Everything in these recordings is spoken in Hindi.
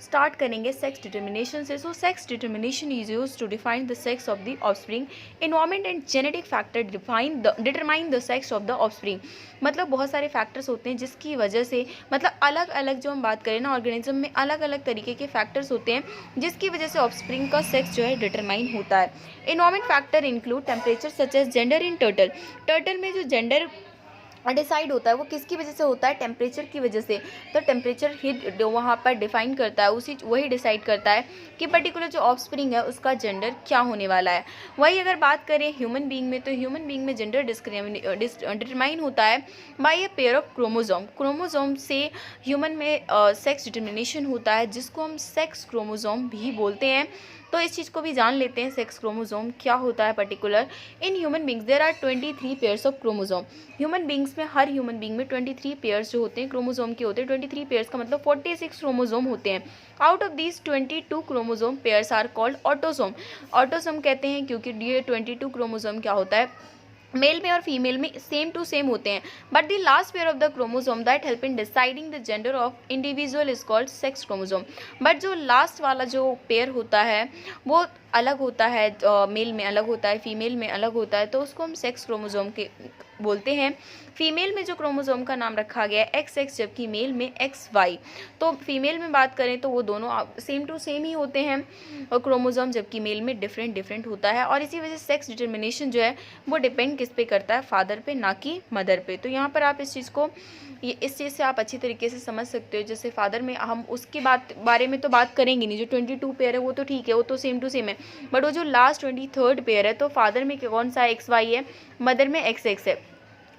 स्टार्ट करेंगे सेक्स डिटर्मिनेशन से। So sex determination is use to define the sex of the offspring. Environment and genetic factor determine the sex of the offspring. मतलब बहुत सारे फैक्टर्स होते हैं जिसकी वजह से, मतलब अलग अलग, जो हम बात करें ना, ऑर्गेनिज्म में अलग अलग तरीके के फैक्टर्स होते हैं जिसकी वजह से ऑफस्प्रिंग का सेक्स जो है डिटरमाइन होता है। Environment factor include temperature such age gender in turtle. Turtle में जो जेंडर डिसाइड होता है वो किसकी वजह से होता है? टेम्परेचर की वजह से। तो टेम्परेचर ही वहाँ पर डिफाइन करता है, वही डिसाइड करता है कि पर्टिकुलर जो ऑफस्प्रिंग है उसका जेंडर क्या होने वाला है। वही अगर बात करें ह्यूमन बीइंग में, तो ह्यूमन बीइंग में जेंडर डिटरमाइन होता है by a pair of chromosome. Chromosome से ह्यूमन में सेक्स डिटर्मिनेशन होता है जिसको हम सेक्स क्रोमोजोम भी बोलते हैं। तो इस चीज़ को भी जान लेते हैं, सेक्स क्रोमोजोम क्या होता है particular. In human beings there are 23 pairs of chromosome. Human beings में, हर ह्यूमन बींग में 23 पेयर्स जो होते हैं क्रोमोजोम के होते हैं। 23 पेयर्स का मतलब 46 क्रोमोजोम होते हैं। Out of these 22 chromosome pairs are called autosome. Autosome कहते हैं क्योंकि ये 22 क्रोमोजोम क्या होता है, मेल में और फीमेल में सेम टू सेम होते हैं। But the last pair of the chromosome that help in deciding the gender of individual is called sex chromosome. But जो लास्ट वाला जो पेयर होता है वो अलग होता है, मेल में अलग होता है, फीमेल में अलग होता है, तो उसको हम सेक्स क्रोमोजोम के बोलते हैं। फीमेल में जो क्रोमोजोम का नाम रखा गया है XX, जबकि मेल में XY। तो फीमेल में बात करें तो वो दोनों सेम टू सेम ही होते हैं और क्रोमोजोम, जबकि मेल में डिफरेंट होता है। और इसी वजह से सेक्स डिटर्मिनेशन जो है वो डिपेंड किस पे करता है? फादर पे, ना कि मदर पे। तो यहाँ पर आप इस चीज़ से आप अच्छी तरीके से समझ सकते हो। जैसे फादर में हम उसके बारे में तो बात करेंगे नहीं, जो 22 पेयर है वो तो ठीक है, वो तो सेम टू सेम है। बट वो जो लास्ट 23rd पेयर है, तो फादर में कौन सा XY है, मदर में XX है।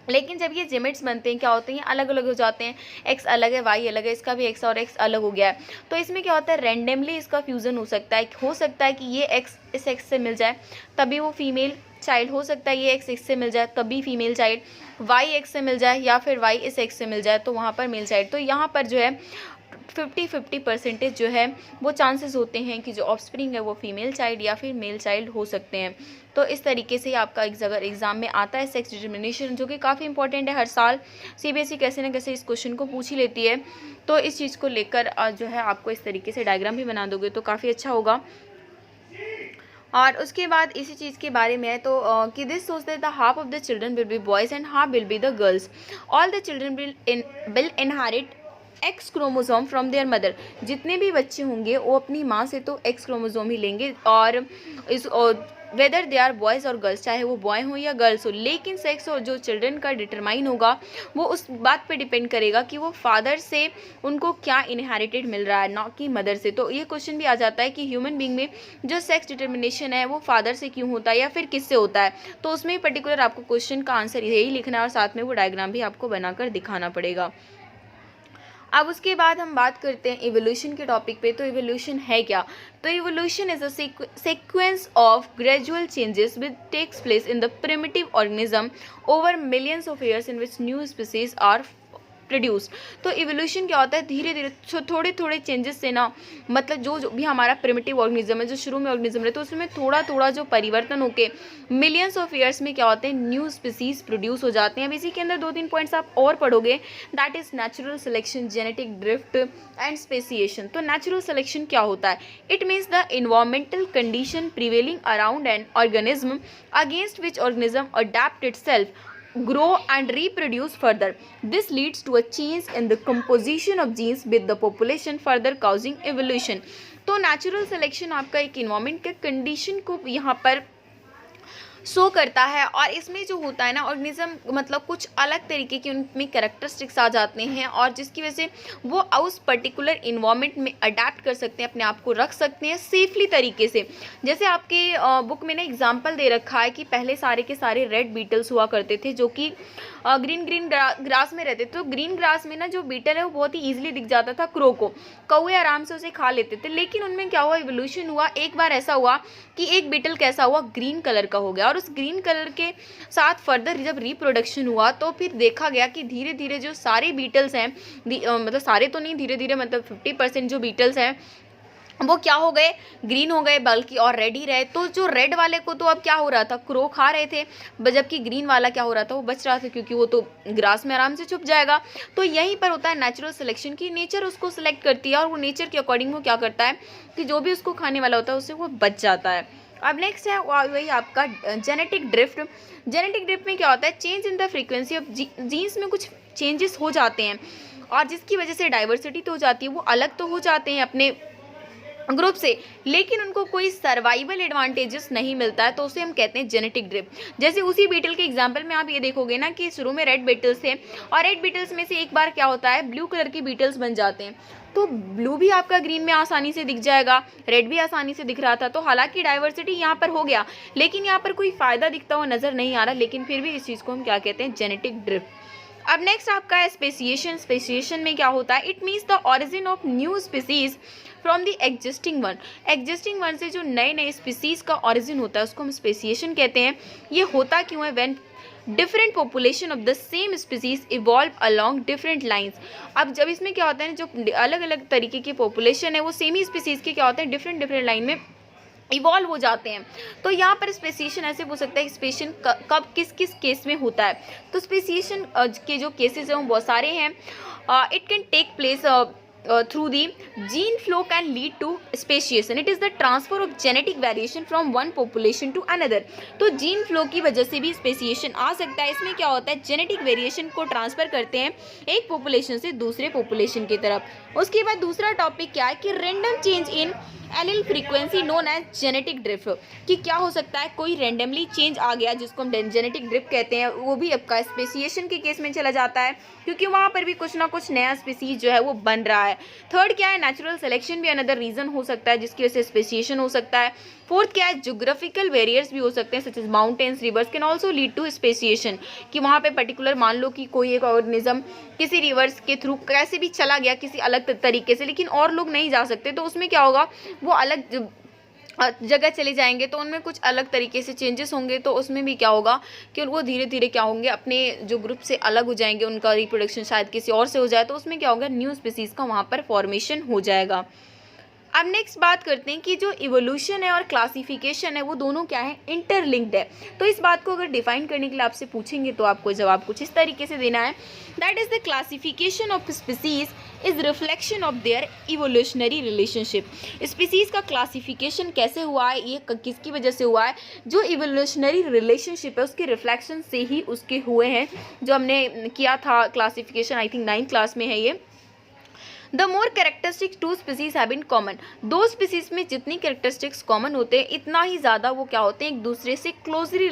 लेकिन जब ये जिमिट्स बनते हैं क्या होते हैं, अलग अलग हो जाते हैं। X अलग है, Y अलग है, इसका भी X और X अलग हो गया है। तो इसमें क्या होता है, रैंडमली इसका फ्यूज़न हो सकता है कि ये X इस X से मिल जाए तभी वो फीमेल चाइल्ड, हो सकता है ये X से मिल जाए तभी फीमेल चाइल्ड, Y X से मिल जाए या फिर Y इस X से मिल जाए तो वहाँ पर मेल चाइल्ड। तो यहाँ पर जो है 50-50% जो है वो चांसेस होते हैं कि जो ऑफस्प्रिंग है वो फीमेल चाइल्ड या फिर मेल चाइल्ड हो सकते हैं। तो इस तरीके से आपका अगर एग्जाम में आता है सेक्स डिटर्मिनेशन, जो कि काफ़ी इंपॉर्टेंट है, हर साल CBSE कैसे ना कैसे इस क्वेश्चन को पूछ ही लेती है। तो इस चीज़ को लेकर जो है आपको इस तरीके से डायग्राम भी बना दोगे तो काफ़ी अच्छा होगा। और उसके बाद इसी चीज़ के बारे में है तो कि दिस सोच that the half of the children will be boys and half will be the girls. All the children will inherit X chromosome from there mother. जितने भी बच्चे होंगे वो अपनी माँ से तो X क्रोमोसोम ही लेंगे, और इस वेदर दे आर बॉयज़ और गर्ल्स, चाहे वो बॉय हो या गर्ल्स हो। लेकिन सेक्स और जो चिल्ड्रन का डिटरमाइन होगा वो उस बात पे डिपेंड करेगा कि वो फादर से उनको क्या इनहेरिटेड मिल रहा है, ना कि मदर से। तो ये क्वेश्चन भी आ जाता है कि ह्यूमन बीइंग में जो सेक्स डिटर्मिनेशन है वो फादर से क्यों होता है या फिर किससे होता है। तो उसमें पर्टिकुलर आपको क्वेश्चन का आंसर यही लिखना है और साथ में वो डायग्राम भी आपको बनाकर दिखाना पड़ेगा। अब उसके बाद हम बात करते हैं इवोल्यूशन के टॉपिक पे। तो इवोल्यूशन है क्या? तो evolution is a sequence of gradual changes which takes place in the primitive organism over millions of years in which new species are produce. तो इवोल्यूशन क्या होता है, धीरे धीरे थोड़े थोड़े चेंजेस से ना, मतलब जो भी हमारा प्रिमिटिव ऑर्गेनिज्म है, जो शुरू में ऑर्गेनिज्म रहता है उसमें थोड़ा थोड़ा जो परिवर्तन होके मिलियंस ऑफ ईयर्स में क्या होते हैं, न्यू स्पीसीज प्रोड्यूस हो जाते हैं। अब इसी के अंदर 2-3 पॉइंट्स आप और पढ़ोगे, that is natural selection, genetic drift and speciation. तो नेचुरल सिलेक्शन क्या होता है? It means the environmental condition prevailing around an organism against which organism adapt itself, grow and reproduce further. This leads to a change in the composition of genes with the population, further causing evolution. तो नेचुरल सिलेक्शन आपका एक इन्वायरमेंट के कंडीशन को यहाँ पर शो करता है, और इसमें जो होता है ना ऑर्गेनिज्म, मतलब कुछ अलग तरीके की उनमें कैरेक्टरिस्टिक्स आ जाते हैं और जिसकी वजह से वो उस पर्टिकुलर इन्वायरमेंट में अडेप्ट कर सकते हैं, अपने आप को रख सकते हैं सेफली तरीके से। जैसे आपके बुक में ना एग्जांपल दे रखा है कि पहले सारे के सारे रेड बीटल्स हुआ करते थे जो कि ग्रीन ग्रास में रहते थे। तो ग्रीन ग्रास में ना जो बीटल है वो बहुत ही ईजिली दिख जाता था क्रो को, कौवे आराम से उसे खा लेते थे। लेकिन उनमें क्या हुआ, इवोल्यूशन हुआ। एक बार ऐसा हुआ कि एक बीटल कैसा हुआ, ग्रीन कलर का हो गया, और उस ग्रीन कलर के साथ फर्दर जब रिप्रोडक्शन हुआ तो फिर देखा गया कि धीरे धीरे जो सारे बीटल्स हैं, मतलब सारे तो नहीं, धीरे धीरे मतलब 50% जो बीटल्स हैं वो क्या हो गए, ग्रीन हो गए, बल्कि और रेड ही रहे। तो जो रेड वाले को तो अब क्या हो रहा था, क्रो खा रहे थे, जबकि ग्रीन वाला क्या हो रहा था, वो बच रहा था, क्योंकि वो तो ग्रास में आराम से छुप जाएगा। तो यहीं पर होता है नेचुरल सिलेक्शन की, नेचर उसको सिलेक्ट करती है और वो नेचर के अकॉर्डिंग वो क्या करता है कि जो भी उसको खाने वाला होता है उससे वो बच जाता है। अब नेक्स्ट है वही आपका जेनेटिक ड्रिफ्ट। जेनेटिक ड्रिफ्ट में क्या होता है, change in the frequency of genes में कुछ चेंजेस हो जाते हैं और जिसकी वजह से डाइवर्सिटी तो हो जाती है, वो अलग तो हो जाते हैं अपने ग्रुप से, लेकिन उनको कोई सर्वाइवल एडवांटेजेस नहीं मिलता है, तो उसे हम कहते हैं जेनेटिक ड्रिफ्ट। जैसे उसी बीटल के एग्जांपल में आप ये देखोगे ना कि शुरू में रेड बीटल्स थे और रेड बीटल्स में से एक बार क्या होता है, ब्लू कलर के बीटल्स बन जाते हैं। तो ब्लू भी आपका ग्रीन में आसानी से दिख जाएगा, रेड भी आसानी से दिख रहा था। तो हालांकि डाइवर्सिटी यहाँ पर हो गया, लेकिन यहाँ पर कोई फ़ायदा दिखता हुआ नज़र नहीं आ रहा, लेकिन फिर भी इस चीज़ को हम क्या कहते हैं, जेनेटिक ड्रिफ्ट। अब नेक्स्ट आपका है स्पेसिएशन। स्पेसिएशन में क्या होता है, it means the origin of new species from the existing one. Existing one से जो नए नए स्पीसीज का ऑरिजिन होता है उसको हम स्पेसिएशन कहते हैं। ये होता क्यों है, when different population of the same species evolve along different lines. अब जब इसमें क्या होता है, जो अलग अलग तरीके की पॉपुलेशन है वो सेम ही स्पीसीज के क्या होते हैं, डिफरेंट डिफरेंट लाइन में इवॉल्व हो जाते हैं। तो यहाँ पर स्पेसिएशन ऐसे हो सकता है, स्पेसिएशन कब किस किस केस में होता है। तो स्पेसिएशन के जो केसेस हैं वो बहुत सारे हैं। It can take place through the gene flow can lead to speciation. It is the transfer of genetic variation from one population to another. तो जीन फ्लो की वजह से भी स्पेसिएशन आ सकता है। इसमें क्या होता है, जेनेटिक वेरिएशन को ट्रांसफर करते हैं एक पॉपुलेशन से दूसरे पॉपुलेशन की तरफ। उसके बाद दूसरा टॉपिक क्या है कि random change in allele frequency known as genetic drift, कि क्या हो सकता है कोई रैंडमली चेंज आ गया जिसको हम जेनेटिक ड्रिफ्ट कहते हैं, वो भी आपका स्पेसिएशन के केस में चला जाता है, क्योंकि वहाँ पर भी कुछ ना कुछ नया स्पीसीज जो है वो बन रहा है। थर्ड क्या है, नेचुरल सिलेक्शन भी अनदर रीजन हो सकता है जिसकी वजह से स्पेसिएशन हो सकता है। फोर्थ क्या है, ज्योग्राफिकल बैरियर्स भी हो सकते हैं, such as mountains, rivers can also lead to speciation, कि वहाँ पे पर्टिकुलर मान लो कि कोई एक ऑर्गेनिज्म किसी रिवर्स के थ्रू कैसे भी चला गया किसी अलग तरीके से, लेकिन और लोग नहीं जा सकते, तो उसमें क्या होगा, वो अलग जगह चले जाएंगे, तो उनमें कुछ अलग तरीके से चेंजेस होंगे। तो उसमें भी क्या होगा कि वो धीरे धीरे क्या होंगे, अपने जो ग्रुप से अलग हो जाएंगे, उनका रिप्रोडक्शन शायद किसी और से हो जाए, तो उसमें क्या होगा, न्यू स्पीसीज का वहाँ पर फॉर्मेशन हो जाएगा। अब नेक्स्ट बात करते हैं कि जो इवोल्यूशन है और क्लासिफिकेशन है वो दोनों क्या है, इंटरलिंक्ड है। तो इस बात को अगर डिफाइन करने के लिए आपसे पूछेंगे तो आपको जवाब कुछ इस तरीके से देना है, that is the classification of species is reflection of their evolutionary relationship. Species का क्लासिफिकेशन कैसे हुआ है, ये किसकी वजह से हुआ है, जो इवोल्यूशनरी रिलेशनशिप है उसके रिफ्लेक्शन से ही उसके हुए हैं, जो हमने किया था classification, I think 9th class में है ये। The more characteristics two species have in common, दो स्पीसीज में जितनी कैरेक्टरिस्टिक्स कॉमन होते हैं इतना ही ज़्यादा वो क्या होते हैं, एक दूसरे से क्लोजली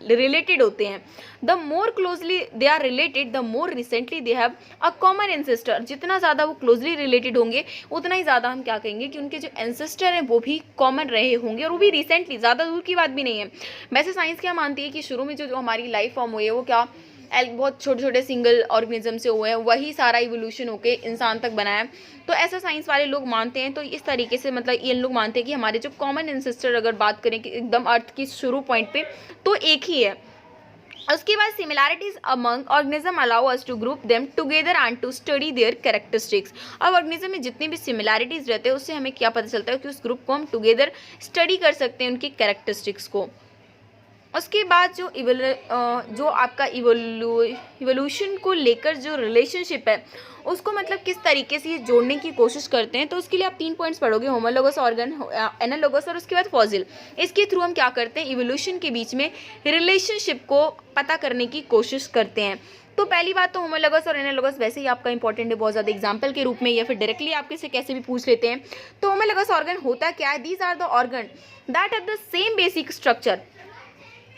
रिलेटेड होते हैं। The more closely they are related the more recently they have a common ancestor, जितना ज़्यादा वो क्लोजली रिलेटेड होंगे उतना ही ज़्यादा हम क्या कहेंगे कि उनके जो एंसेस्टर हैं वो भी कॉमन रहे होंगे, और वो भी रिसेंटली, ज़्यादा दूर की बात भी नहीं है। वैसे साइंस क्या मानती है कि शुरू में जो हमारी लाइफ फॉर्म हुई है वो क्या बहुत छोटे छोटे सिंगल ऑर्गेनिज्म से हुए हैं, वही सारा इवोल्यूशन होके इंसान तक बनाया है। तो ऐसा साइंस वाले लोग मानते हैं। तो इस तरीके से मतलब ये लोग मानते हैं कि हमारे जो कॉमन एंसेस्टर अगर बात करें कि एकदम अर्थ की शुरू पॉइंट पे, तो एक ही है। उसके बाद similarities among organism allow us to group them together and to study their characteristics. अब ऑर्गेनिज्म में जितनी भी सिमिलैरिटीज रहते हैं उससे हमें क्या पता चलता है कि उस ग्रुप को हम टुगेदर स्टडी कर सकते हैं उनकी कैरेक्टरिस्टिक्स को। उसके बाद जो आपका इवोल्यूशन को लेकर जो रिलेशनशिप है उसको मतलब किस तरीके से ये जोड़ने की कोशिश करते हैं, तो उसके लिए आप 3 पॉइंट्स पढ़ोगे, होमोलोगस, ऑर्गन, एनालोगस, और उसके बाद फॉसिल। इसके थ्रू हम क्या करते हैं, इवोल्यूशन के बीच में रिलेशनशिप को पता करने की कोशिश करते हैं। तो पहली बात तो होमोलोगस और एनालोगस वैसे ही आपका इंपॉर्टेंट है बहुत ज़्यादा एग्जाम्पल के रूप में, या फिर डायरेक्टली आपके से कैसे भी पूछ लेते हैं। तो होमोलोगस ऑर्गन होता क्या है, these are the organ that have the same basic structure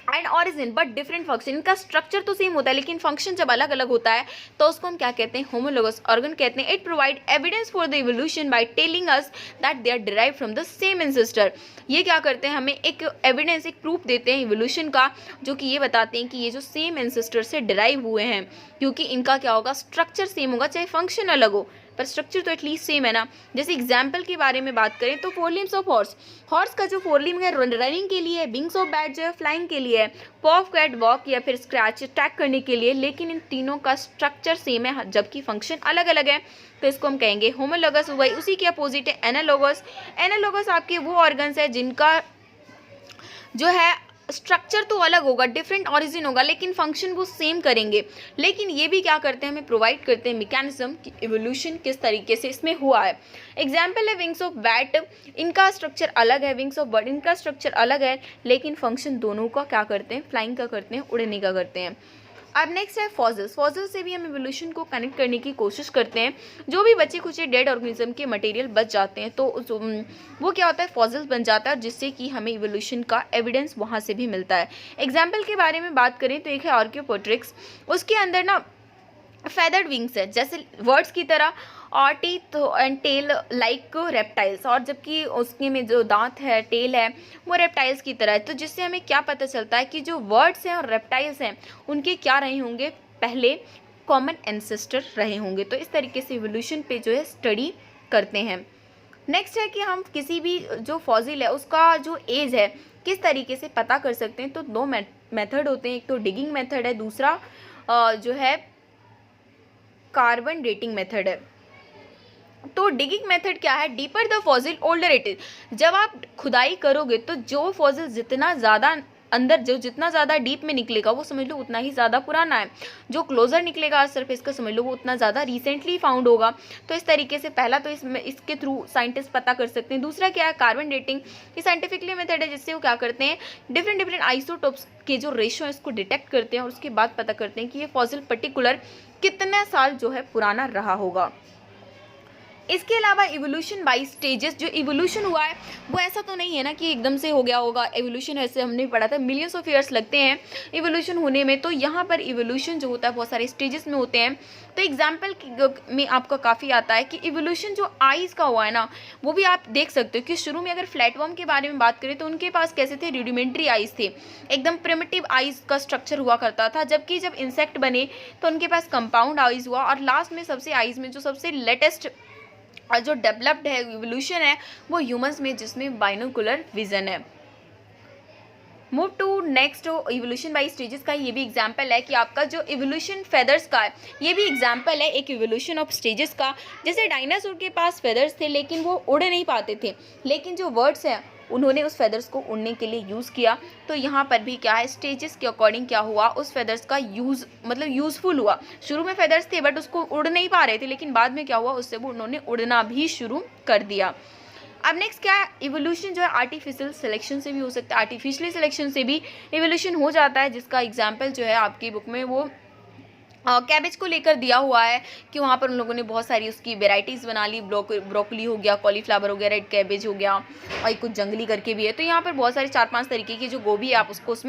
and origin but different function. इनका स्ट्रक्चर तो सेम होता है लेकिन फंक्शन जब अलग अलग होता है तो उसको हम क्या कहते हैं, होमोलोगस ऑर्गन कहते हैं। It provide evidence for the evolution by telling us that they are derive from the same ancestor. ये क्या करते हैं, हमें एक एविडेंस, एक प्रूफ देते हैं इवोल्यूशन का, जो कि ये बताते हैं कि ये जो सेम एंसेस्टर से डिराइव हुए हैं, क्योंकि इनका क्या होगा, स्ट्रक्चर सेम होगा चाहे फंक्शन अलग हो। पर स्ट्रक्चर तो एटलीस्ट सेम है ना। जैसे एग्जाम्पल के बारे में बात करें तो four limbs of horse, horse का जो फोर लिम्ब है रनिंग के लिए है, विंग्स ऑफ बैट जो है फ्लाइंग के लिए है, पॉ ऑफ कैट वॉक या फिर स्क्रैच अटैक करने के लिए, लेकिन इन तीनों का स्ट्रक्चर सेम है जबकि फंक्शन अलग अलग है। तो इसको हम कहेंगे होमोलोगस। वही उसी के अपोजिट है एनालोगस। एनालोगस आपके वो ऑर्गन्स है जिनका जो है स्ट्रक्चर तो अलग होगा, डिफरेंट ऑरिजिन होगा, लेकिन फंक्शन वो सेम करेंगे। लेकिन ये भी क्या करते हैं, हमें प्रोवाइड करते हैं मैकेनिज्म कि इवोल्यूशन किस तरीके से इसमें हुआ है। एग्जाम्पल है विंग्स ऑफ बैट, इनका स्ट्रक्चर अलग है, विंग्स ऑफ बर्ड इनका स्ट्रक्चर अलग है, लेकिन फंक्शन दोनों का क्या करते हैं, फ्लाइंग का करते हैं, उड़ने का करते हैं। अब नेक्स्ट है फॉसिल्स। फॉसिल्स से भी हम इवोल्यूशन को कनेक्ट करने की कोशिश करते हैं। जो भी बचे खुचे डेड ऑर्गेनिज्म के मटेरियल बच जाते हैं तो वो क्या होता है, फॉसिल्स बन जाता है, जिससे कि हमें इवोल्यूशन का एविडेंस वहाँ से भी मिलता है। एग्जाम्पल के बारे में बात करें तो एक है आर्कियोपोट्रिक्स, उसके अंदर ना फेदर्ड विंग्स है जैसे वर्ड्स की तरह, और teeth and tail like reptiles, और जबकि उसके में जो दांत है, टेल है, वो रेप्टाइल्स की तरह है। तो जिससे हमें क्या पता चलता है कि जो वर्ड्स हैं और रेप्टाइल्स हैं उनके क्या रहे होंगे, पहले कॉमन एंसेस्टर रहे होंगे। तो इस तरीके से इवोल्यूशन पे जो है स्टडी करते हैं। नेक्स्ट है कि हम किसी भी जो फॉसिल है उसका जो एज है किस तरीके से पता कर सकते हैं। तो दो मेथड होते हैं, एक तो डिगिंग मेथड है, दूसरा जो है कार्बन डेटिंग मेथड है। तो डिगिंग मेथड क्या है, deeper the fossil older it is. जब आप खुदाई करोगे तो जो फॉसिल जितना ज़्यादा अंदर, जो जितना ज़्यादा डीप में निकलेगा वो समझ लो उतना ही ज़्यादा पुराना है, जो क्लोजर निकलेगा सरफेस का समझ लो वो उतना ज़्यादा रिसेंटली फाउंड होगा। तो इस तरीके से पहला तो इसके थ्रू साइंटिस्ट पता कर सकते हैं। दूसरा क्या है, कार्बन डेटिंग। ये साइंटिफिकली मेथड है जिससे वो क्या करते हैं, डिफरेंट आइसोटोप्स के जो रेशो है इसको डिटेक्ट करते हैं और उसके बाद पता करते हैं कि ये फॉसिल पर्टिकुलर कितने साल जो है पुराना रहा होगा। इसके अलावा इवोल्यूशन बाय स्टेजेस, जो इवोल्यूशन हुआ है वो ऐसा तो नहीं है ना कि एकदम से हो गया होगा। इवोल्यूशन ऐसे हमने पढ़ा था मिलियंस ऑफ ईयर्स लगते हैं इवोल्यूशन होने में। तो यहाँ पर इवोल्यूशन जो होता है बहुत सारे स्टेजेस में होते हैं। तो एग्जाम्पल में आपका काफ़ी आता है कि इवोल्यूशन जो आइज़ का हुआ है ना, वो भी आप देख सकते हो कि शुरू में अगर फ्लैटवर्म के बारे में बात करें तो उनके पास कैसे थे, रूडिमेंट्री आइज़ थे, एकदम प्रिमिटिव आइज़ का स्ट्रक्चर हुआ करता था। जबकि जब इंसेक्ट बने तो उनके पास कंपाउंड आइज़ हुआ, और लास्ट में सबसे आइज़ में जो सबसे लेटेस्ट और जो डेवलप्ड है इवोल्यूशन है वो ह्यूमंस में, जिसमें बाइनोकुलर विजन है। Move to next evolution by stages का ये भी एग्जाम्पल है कि आपका जो इवोल्यूशन फेदर्स का है ये भी एग्जाम्पल है एक इवोल्यूशन ऑफ स्टेजेस का। जैसे डायनासोर के पास फेदर्स थे लेकिन वो उड़ नहीं पाते थे, लेकिन जो बर्ड्स हैं उन्होंने उस फेदर्स को उड़ने के लिए यूज़ किया। तो यहाँ पर भी क्या है, स्टेजेस के अकॉर्डिंग क्या हुआ, उस फेदर्स का यूज़ मतलब यूज़फुल हुआ। शुरू में फेदर्स थे बट उसको उड़ नहीं पा रहे थे, लेकिन बाद में क्या हुआ, उससे वो उन्होंने उड़ना भी शुरू कर दिया। अब नेक्स्ट क्या है, इवोल्यूशन जो है आर्टिफिशियल सिलेक्शन से भी हो सकता है, आर्टिफिशियली सिलेक्शन से भी इवोल्यूशन हो जाता है, जिसका एग्जाम्पल जो है आपकी बुक में वो कैबेज को लेकर दिया हुआ है कि वहाँ पर उन लोगों ने बहुत सारी उसकी वेराइटीज़ बना ली, ब्रोकली हो गया, कॉलीफ्लावर हो गया, रेड कैबेज हो गया, और कुछ जंगली करके भी है। तो यहाँ पर बहुत सारे 4-5 तरीके की जो गोभी है आप उसको उसमें